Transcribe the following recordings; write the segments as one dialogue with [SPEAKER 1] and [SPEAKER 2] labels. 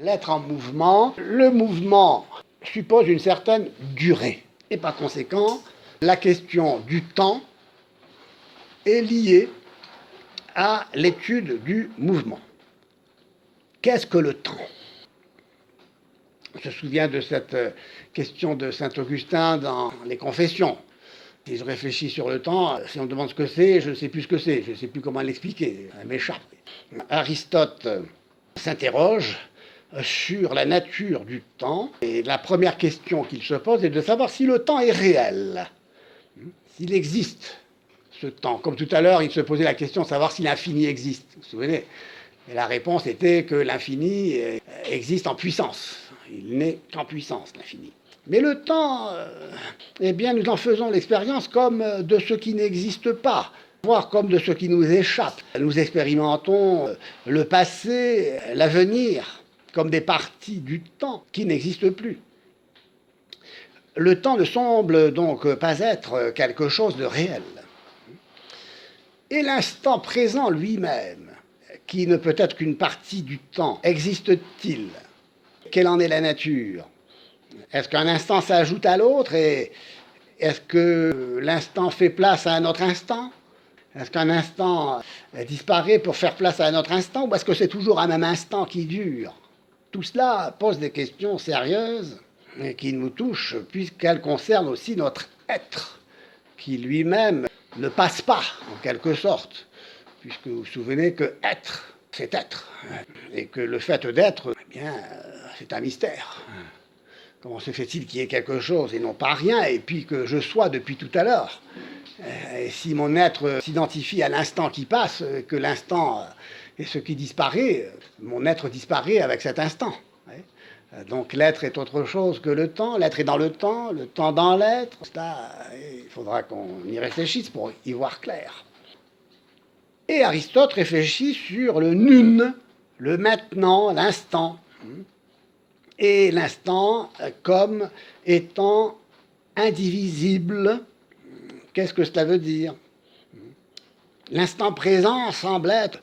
[SPEAKER 1] L'être en mouvement, le mouvement suppose une certaine durée. Et par conséquent, la question du temps est liée à l'étude du mouvement. Qu'est-ce que le temps ? On se souvient de cette question de saint Augustin dans les Confessions. Si je réfléchis sur le temps, si on me demande ce que c'est, je ne sais plus ce que c'est, je ne sais plus comment l'expliquer, ça m'échappe. Aristote s'interroge sur la nature du temps, et la première question qu'il se pose est de savoir si le temps est réel, s'il existe ce temps. Comme tout à l'heure, il se posait la question de savoir si l'infini existe, vous vous souvenez ? Et la réponse était que l'infini existe en puissance. Il n'est qu'en puissance, l'infini. Mais le temps, eh bien, nous en faisons l'expérience comme de ce qui n'existe pas, voire comme de ce qui nous échappe. Nous expérimentons le passé, l'avenir, comme des parties du temps qui n'existent plus. Le temps ne semble donc pas être quelque chose de réel. Et l'instant présent lui-même, qui ne peut être qu'une partie du temps, existe-t-il ? Quelle en est la nature ? Est-ce qu'un instant s'ajoute à l'autre et est-ce que l'instant fait place à un autre instant ? Est-ce qu'un instant disparaît pour faire place à un autre instant ou est-ce que c'est toujours un même instant qui dure ? Tout cela pose des questions sérieuses et qui nous touchent puisqu'elles concernent aussi notre être, qui lui-même ne passe pas en quelque sorte, puisque vous vous souvenez que être, c'est être, et que le fait d'être, eh bien, c'est un mystère. Comment se fait-il qu'il y ait quelque chose et non pas rien, et puis que je sois depuis tout à l'heure ? Et si mon être s'identifie à l'instant qui passe, que l'instant est ce qui disparaît, mon être disparaît avec cet instant. Donc l'être est autre chose que le temps, l'être est dans le temps dans l'être. Là, il faudra qu'on y réfléchisse pour y voir clair. Et Aristote réfléchit sur le nun, le maintenant, l'instant. Et l'instant comme étant indivisible. Qu'est-ce que cela veut dire ? L'instant présent semble être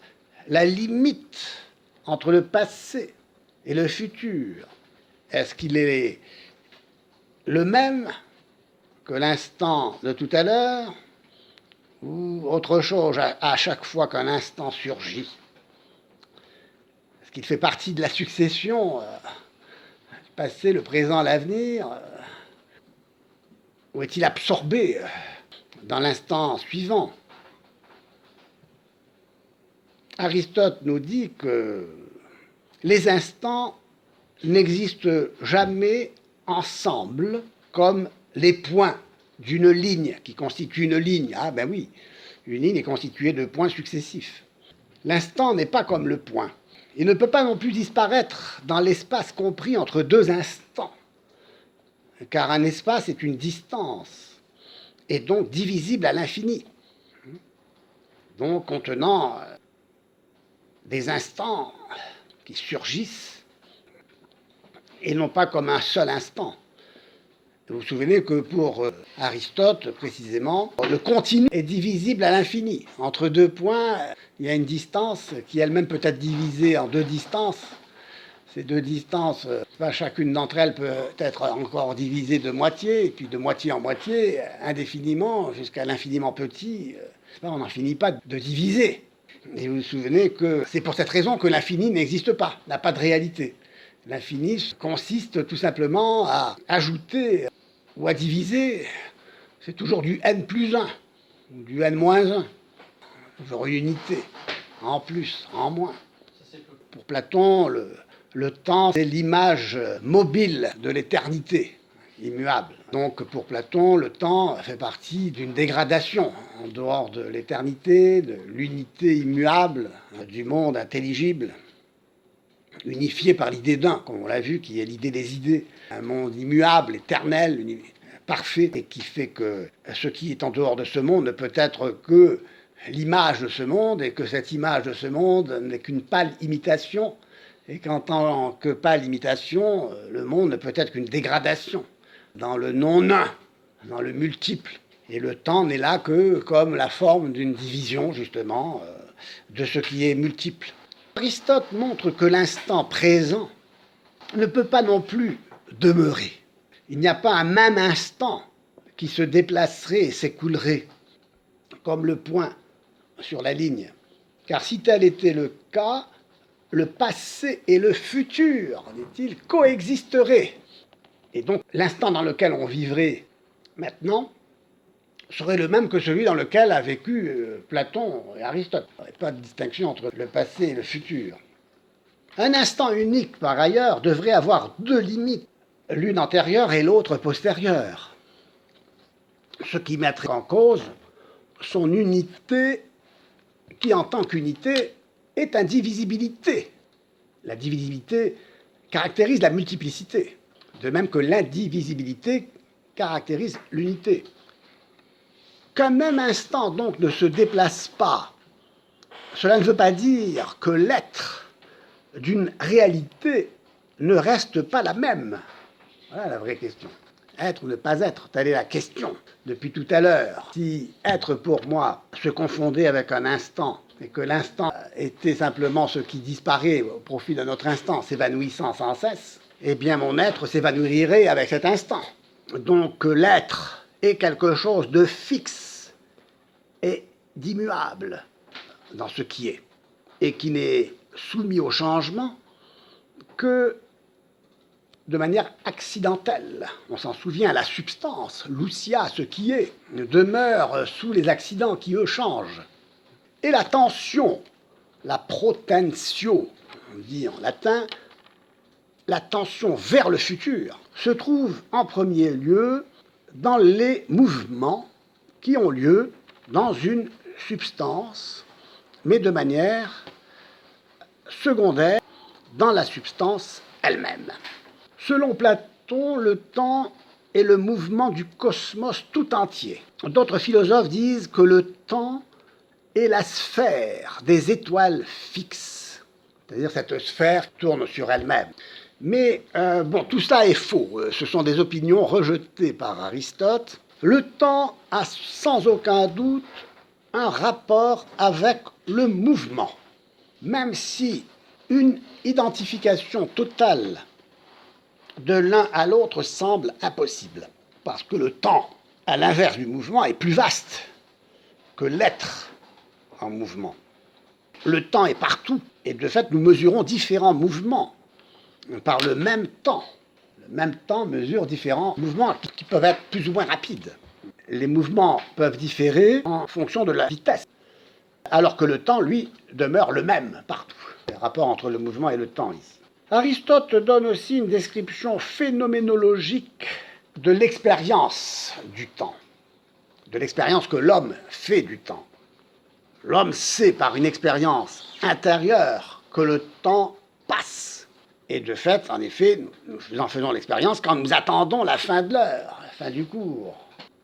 [SPEAKER 1] la limite entre le passé et le futur. Est-ce qu'il est le même que l'instant de tout à l'heure ou autre chose à chaque fois qu'un instant surgit ? Est-ce qu'il fait partie de la succession le passé, le présent, l'avenir, ou est-il absorbé dans l'instant suivant ? Aristote nous dit que les instants n'existent jamais ensemble comme les points d'une ligne qui constitue une ligne. Ah ben oui, une ligne est constituée de points successifs. L'instant n'est pas comme le point. Il ne peut pas non plus disparaître dans l'espace compris entre deux instants, car un espace est une distance, et donc divisible à l'infini, donc contenant des instants qui surgissent, et non pas comme un seul instant. Vous vous souvenez que pour Aristote, précisément, le continu est divisible à l'infini. Entre deux points, il y a une distance qui elle-même peut être divisée en deux distances. Ces deux distances, chacune d'entre elles peut être encore divisée de moitié, et puis de moitié en moitié, indéfiniment, jusqu'à l'infiniment petit. On n'en finit pas de diviser. Et vous vous souvenez que c'est pour cette raison que l'infini n'existe pas, n'a pas de réalité. L'infini consiste tout simplement à ajouter ou à diviser. C'est toujours du n plus 1, ou du n moins 1. Toujours une unité, en plus, en moins. Pour Platon, le temps, c'est l'image mobile de l'éternité, immuable. Donc pour Platon, le temps fait partie d'une dégradation en dehors de l'éternité, de l'unité immuable, du monde intelligible, unifié par l'idée d'un, comme on l'a vu, qui est l'idée des idées. Un monde immuable, éternel, parfait, et qui fait que ce qui est en dehors de ce monde ne peut être que l'image de ce monde, et que cette image de ce monde n'est qu'une pâle imitation, et qu'en tant que pâle imitation, le monde ne peut être qu'une dégradation dans le non-un, dans le multiple. Et le temps n'est là que comme la forme d'une division, justement, de ce qui est multiple. Aristote montre que l'instant présent ne peut pas non plus demeurer. Il n'y a pas un même instant qui se déplacerait et s'écoulerait comme le point sur la ligne. Car si tel était le cas, le passé et le futur, dit-il, coexisteraient. Et donc l'instant dans lequel on vivrait maintenant serait le même que celui dans lequel a vécu Platon et Aristote. Il n'y aurait pas de distinction entre le passé et le futur. Un instant unique, par ailleurs, devrait avoir deux limites, l'une antérieure et l'autre postérieure, ce qui mettrait en cause son unité qui, en tant qu'unité, est indivisibilité. La divisibilité caractérise la multiplicité, de même que l'indivisibilité caractérise l'unité. Qu'un même instant, donc, ne se déplace pas, cela ne veut pas dire que l'être d'une réalité ne reste pas la même. Voilà la vraie question. Être ou ne pas être, telle est la question depuis tout à l'heure. Si être pour moi se confondait avec un instant, et que l'instant était simplement ce qui disparaît au profit d'un autre instant, s'évanouissant sans cesse, eh bien mon être s'évanouirait avec cet instant. Donc l'être est quelque chose de fixe et d'immuable dans ce qui est, et qui n'est soumis au changement que de manière accidentelle. On s'en souvient, la substance, l'ousia, ce qui est, demeure sous les accidents qui, eux, changent. Et la tension, la protentio, on dit en latin, la tension vers le futur, se trouve en premier lieu dans les mouvements qui ont lieu dans une substance, mais de manière secondaire dans la substance elle-même. Selon Platon, le temps est le mouvement du cosmos tout entier. D'autres philosophes disent que le temps est la sphère des étoiles fixes, c'est-à-dire cette sphère qui tourne sur elle-même. Mais tout ça est faux. Ce sont des opinions rejetées par Aristote. Le temps a sans aucun doute un rapport avec le mouvement, même si une identification totale de l'un à l'autre semble impossible, parce que le temps, à l'inverse du mouvement, est plus vaste que l'être en mouvement. Le temps est partout, et de fait, nous mesurons différents mouvements par le même temps. Le même temps mesure différents mouvements qui peuvent être plus ou moins rapides. Les mouvements peuvent différer en fonction de la vitesse, alors que le temps, lui, demeure le même partout. Il y a un rapport entre le mouvement et le temps ici. Aristote donne aussi une description phénoménologique de l'expérience du temps, de l'expérience que l'homme fait du temps. L'homme sait par une expérience intérieure que le temps passe. Et de fait, en effet, nous en faisons l'expérience quand nous attendons la fin de l'heure, la fin du cours.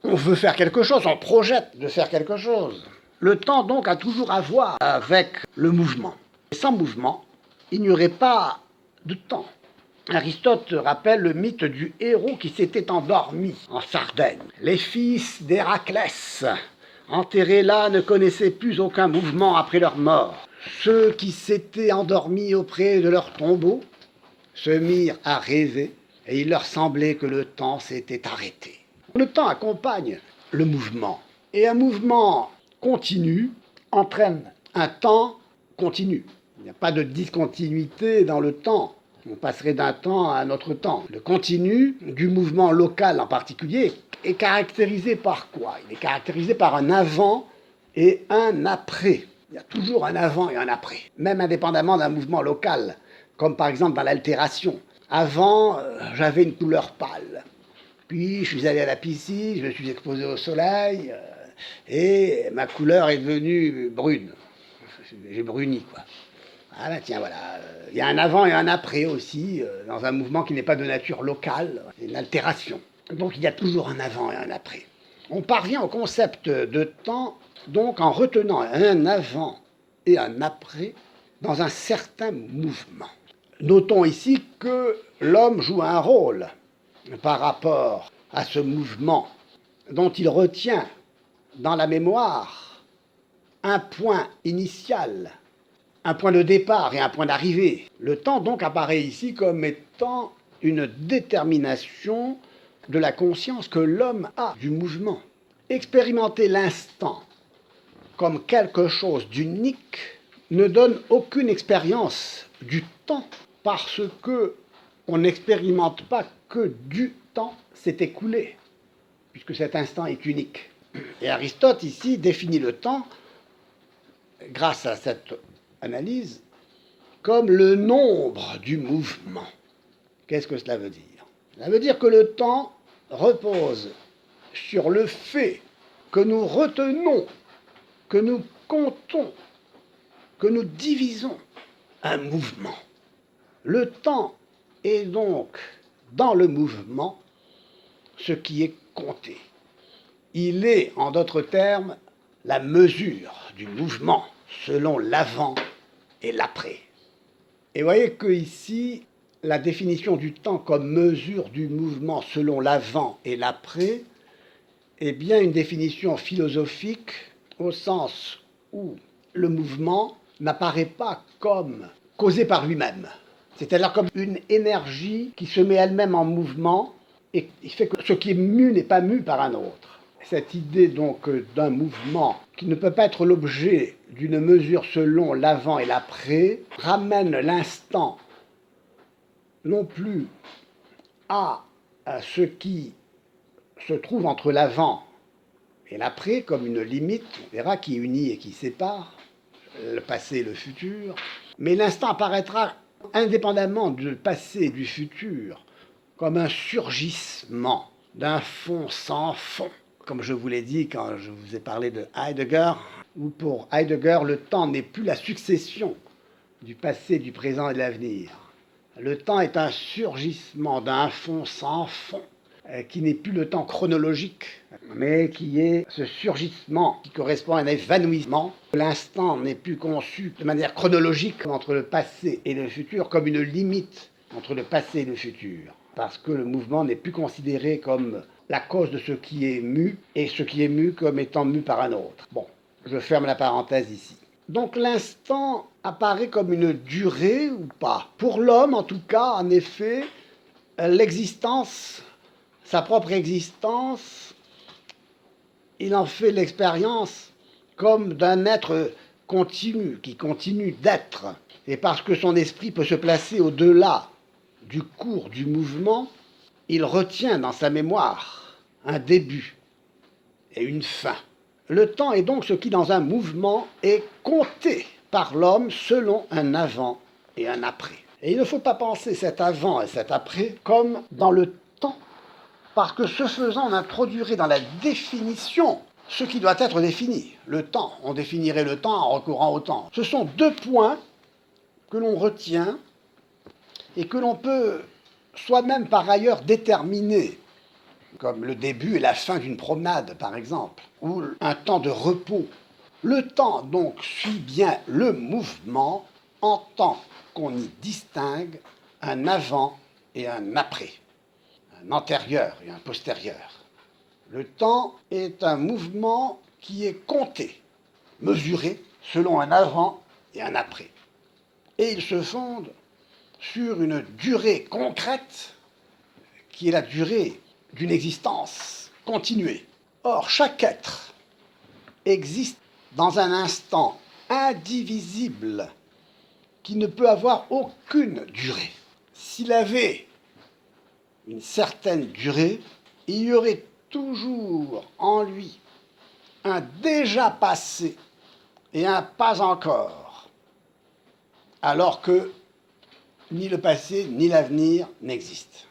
[SPEAKER 1] On veut faire quelque chose, on projette de faire quelque chose. Le temps, donc, a toujours à voir avec le mouvement. Sans mouvement, il n'y aurait pas de temps. Aristote rappelle le mythe du héros qui s'était endormi en Sardaigne. Les fils d'Héraclès, enterrés là, ne connaissaient plus aucun mouvement après leur mort. Ceux qui s'étaient endormis auprès de leur tombeau se mirent à rêver, et il leur semblait que le temps s'était arrêté. Le temps accompagne le mouvement, et un mouvement continu entraîne un temps continu. Il n'y a pas de discontinuité dans le temps. On passerait d'un temps à un autre temps. Le continu du mouvement local en particulier est caractérisé par quoi? Il est caractérisé par un avant et un après. Il y a toujours un avant et un après, même indépendamment d'un mouvement local, comme par exemple dans l'altération. Avant, j'avais une couleur pâle. Puis je suis allé à la piscine, je me suis exposé au soleil, et ma couleur est devenue brune. J'ai bruni, quoi. Ah ben tiens, voilà. Il y a un avant et un après aussi, dans un mouvement qui n'est pas de nature locale, c'est une altération. Donc il y a toujours un avant et un après. On parvient au concept de temps, donc en retenant un avant et un après dans un certain mouvement. Notons ici que l'homme joue un rôle par rapport à ce mouvement dont il retient dans la mémoire un point initial, un point de départ et un point d'arrivée. Le temps donc apparaît ici comme étant une détermination de la conscience que l'homme a du mouvement. Expérimenter l'instant comme quelque chose d'unique ne donne aucune expérience du temps parce que on n'expérimente pas que du temps s'est écoulé, puisque cet instant est unique. Et Aristote ici définit le temps, grâce à cette analyse, comme le nombre du mouvement. Qu'est-ce que cela veut dire? Cela veut dire que le temps repose sur le fait que nous retenons, que nous comptons, que nous divisons un mouvement. Le temps est donc dans le mouvement ce qui est compté. Il est, en d'autres termes, la mesure du mouvement selon l'avant et l'après. Et voyez que ici, la définition du temps comme mesure du mouvement selon l'avant et l'après est bien une définition philosophique au sens où le mouvement n'apparaît pas comme causé par lui-même, c'est-à-dire comme une énergie qui se met elle-même en mouvement et qui fait que ce qui est mu n'est pas mu par un autre. Cette idée donc d'un mouvement qui ne peut pas être l'objet d'une mesure selon l'avant et l'après ramène l'instant non plus à ce qui se trouve entre l'avant et l'après comme une limite, on verra, qui unit et qui sépare le passé et le futur, mais l'instant apparaîtra indépendamment du passé et du futur comme un surgissement d'un fond sans fond. Comme je vous l'ai dit quand je vous ai parlé de Heidegger, où pour Heidegger, le temps n'est plus la succession du passé, du présent et de l'avenir. Le temps est un surgissement d'un fond sans fond, qui n'est plus le temps chronologique, mais qui est ce surgissement qui correspond à un évanouissement. L'instant n'est plus conçu de manière chronologique entre le passé et le futur, comme une limite entre le passé et le futur, parce que le mouvement n'est plus considéré comme la cause de ce qui est mu, et ce qui est mu comme étant mu par un autre. Bon, je ferme la parenthèse ici. Donc l'instant apparaît comme une durée ou pas. Pour l'homme, en tout cas, en effet, l'existence, sa propre existence, il en fait l'expérience comme d'un être continu, qui continue d'être. Et parce que son esprit peut se placer au-delà du cours du mouvement, il retient dans sa mémoire un début et une fin. Le temps est donc ce qui, dans un mouvement, est compté par l'homme selon un avant et un après. Et il ne faut pas penser cet avant et cet après comme dans le temps, parce que ce faisant, on introduirait dans la définition ce qui doit être défini. Le temps, on définirait le temps en recourant au temps. Ce sont deux points que l'on retient et que l'on peut soi-même par ailleurs déterminer, comme le début et la fin d'une promenade par exemple, ou un temps de repos. Le temps donc suit bien le mouvement en tant qu'on y distingue un avant et un après, un antérieur et un postérieur. Le temps est un mouvement qui est compté, mesuré selon un avant et un après. Et il se fonde sur une durée concrète qui est la durée d'une existence continuée. Or, chaque être existe dans un instant indivisible qui ne peut avoir aucune durée. S'il avait une certaine durée, il y aurait toujours en lui un déjà passé et un pas encore, alors que ni le passé ni l'avenir n'existent.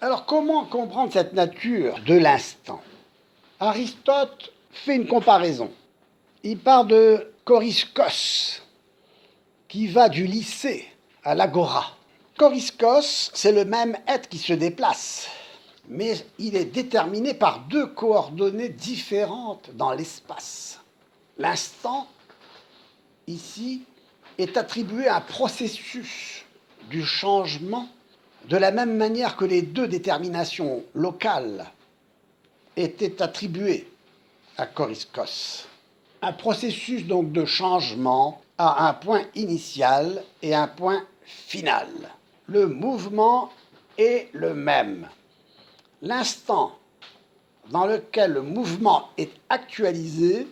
[SPEAKER 1] Alors comment comprendre cette nature de l'instant? Aristote fait une comparaison. Il part de Choriskos, qui va du lycée à l'agora. Choriskos, c'est le même être qui se déplace, mais il est déterminé par deux coordonnées différentes dans l'espace. L'instant, ici, est attribué à un processus du changement de la même manière que les deux déterminations locales étaient attribuées à Choriskos. Un processus donc de changement a un point initial et un point final. Le mouvement est le même. L'instant dans lequel le mouvement est actualisé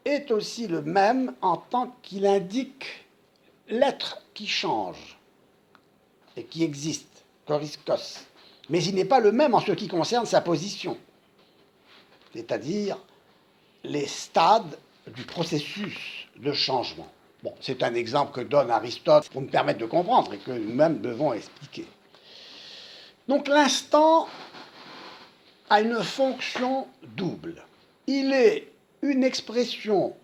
[SPEAKER 1] est aussi le même en tant qu'il indique l'être qui change et qui existe, Choriskos. Mais il n'est pas le même en ce qui concerne sa position, c'est-à-dire les stades du processus de changement. Bon, c'est un exemple que donne Aristote pour nous permettre de comprendre et que nous-mêmes devons expliquer. Donc l'instant a une fonction double. Il est une expression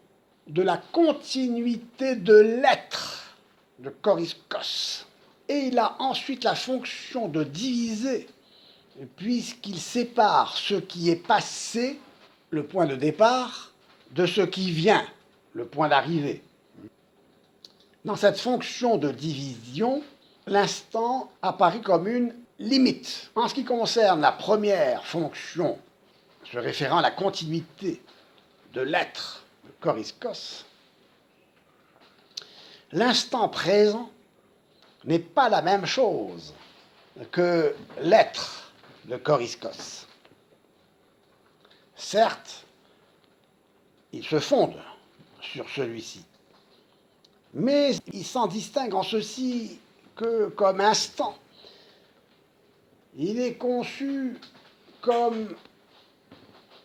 [SPEAKER 1] de la continuité de l'être de Choriskos. Et il a ensuite la fonction de diviser, puisqu'il sépare ce qui est passé, le point de départ, de ce qui vient, le point d'arrivée. Dans cette fonction de division, l'instant apparaît comme une limite. En ce qui concerne la première fonction, se référant à la continuité de l'être de Choriskos, l'instant présent n'est pas la même chose que l'être de Choriskos. Certes, il se fonde sur celui-ci, mais il s'en distingue en ceci que, comme instant, il est conçu comme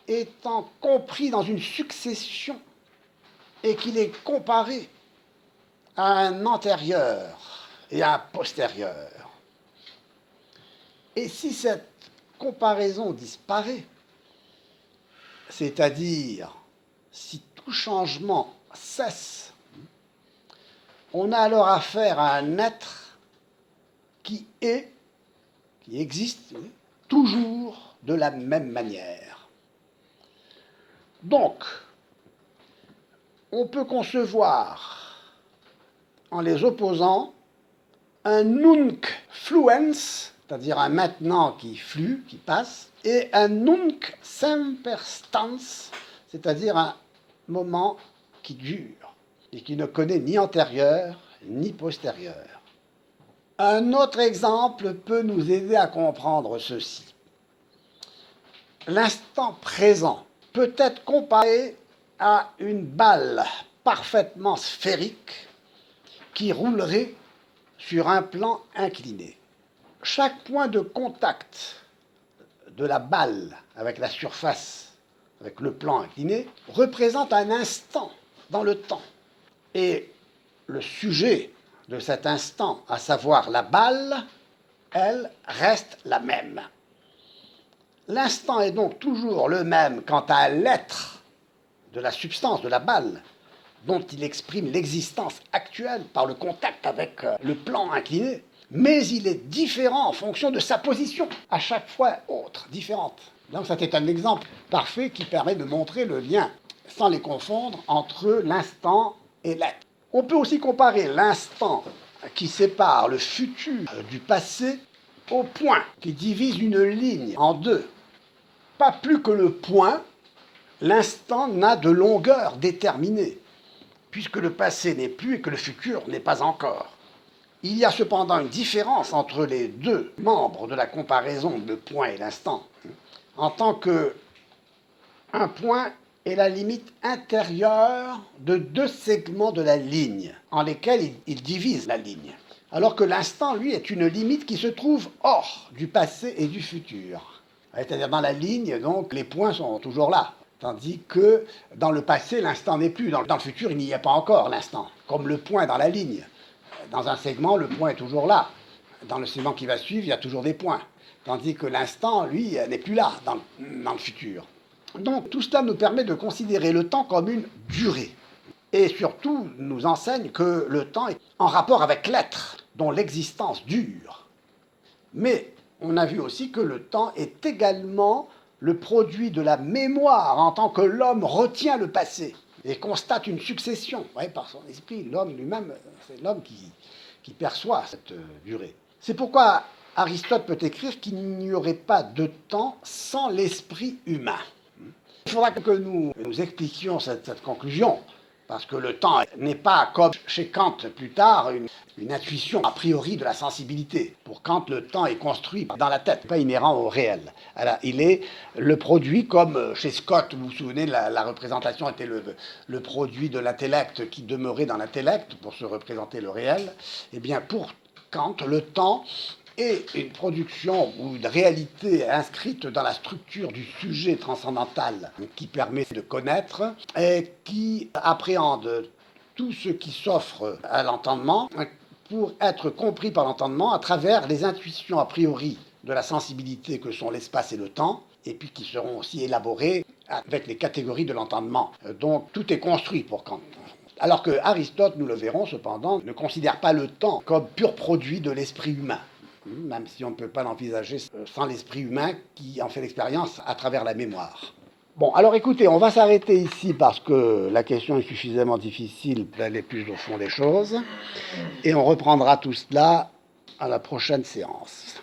[SPEAKER 1] étant compris dans une succession et qu'il est comparé à un antérieur et à un postérieur. Et si cette comparaison disparaît, c'est-à-dire si tout changement cesse, on a alors affaire à un être qui existe toujours de la même manière. Donc, on peut concevoir, en les opposant, un nunc fluens, c'est-à-dire un maintenant qui flue, qui passe, et un nunc semper stans, c'est-à-dire un moment qui dure et qui ne connaît ni antérieur ni postérieur. Un autre exemple peut nous aider à comprendre ceci. L'instant présent peut être comparé à une balle parfaitement sphérique qui roulerait sur un plan incliné. Chaque point de contact de la balle avec la surface, avec le plan incliné, représente un instant dans le temps. Et le sujet de cet instant, à savoir la balle, elle reste la même. L'instant est donc toujours le même quant à l'être de la substance de la balle, dont il exprime l'existence actuelle par le contact avec le plan incliné, mais il est différent en fonction de sa position, à chaque fois autre, différente. Donc ça c'est un exemple parfait qui permet de montrer le lien, sans les confondre, entre l'instant et l'être. On peut aussi comparer l'instant qui sépare le futur du passé au point qui divise une ligne en deux. Pas plus que le point, l'instant n'a de longueur déterminée, puisque le passé n'est plus et que le futur n'est pas encore. Il y a cependant une différence entre les deux membres de la comparaison, le point et l'instant, en tant que un point est la limite intérieure de deux segments de la ligne, en lesquels il divise la ligne. Alors que l'instant, lui, est une limite qui se trouve hors du passé et du futur. C'est-à-dire dans la ligne, donc, les points sont toujours là. Tandis que dans le passé, l'instant n'est plus. Dans le futur, il n'y a pas encore l'instant. Comme le point dans la ligne. Dans un segment, le point est toujours là. Dans le segment qui va suivre, il y a toujours des points. Tandis que l'instant, lui, n'est plus là dans le futur. Donc tout cela nous permet de considérer le temps comme une durée. Et surtout nous enseigne que le temps est en rapport avec l'être, dont l'existence dure. Mais on a vu aussi que le temps est également le produit de la mémoire en tant que l'homme retient le passé et constate une succession. Ouais, par son esprit, l'homme lui-même, c'est l'homme qui perçoit cette durée. C'est pourquoi Aristote peut écrire qu'il n'y aurait pas de temps sans l'esprit humain. Il faudra que nous expliquions cette conclusion, parce que le temps n'est pas, comme chez Kant plus tard, une intuition a priori de la sensibilité. Pour Kant, le temps est construit dans la tête, pas inhérent au réel. Alors, il est le produit, comme chez Scott, vous vous souvenez, la représentation était le produit de l'intellect qui demeurait dans l'intellect pour se représenter le réel. Eh bien, pour Kant, le temps est une production ou une réalité inscrite dans la structure du sujet transcendantal qui permet de connaître et qui appréhende tout ce qui s'offre à l'entendement pour être compris par l'entendement à travers les intuitions a priori de la sensibilité que sont l'espace et le temps, et puis qui seront aussi élaborées avec les catégories de l'entendement. Donc tout est construit pour Kant. Alors que Aristote, nous le verrons cependant, ne considère pas le temps comme pur produit de l'esprit humain, même si on ne peut pas l'envisager sans l'esprit humain qui en fait l'expérience à travers la mémoire. Bon, alors écoutez, on va s'arrêter ici parce que la question est suffisamment difficile pour aller plus au fond des choses, et on reprendra tout cela à la prochaine séance.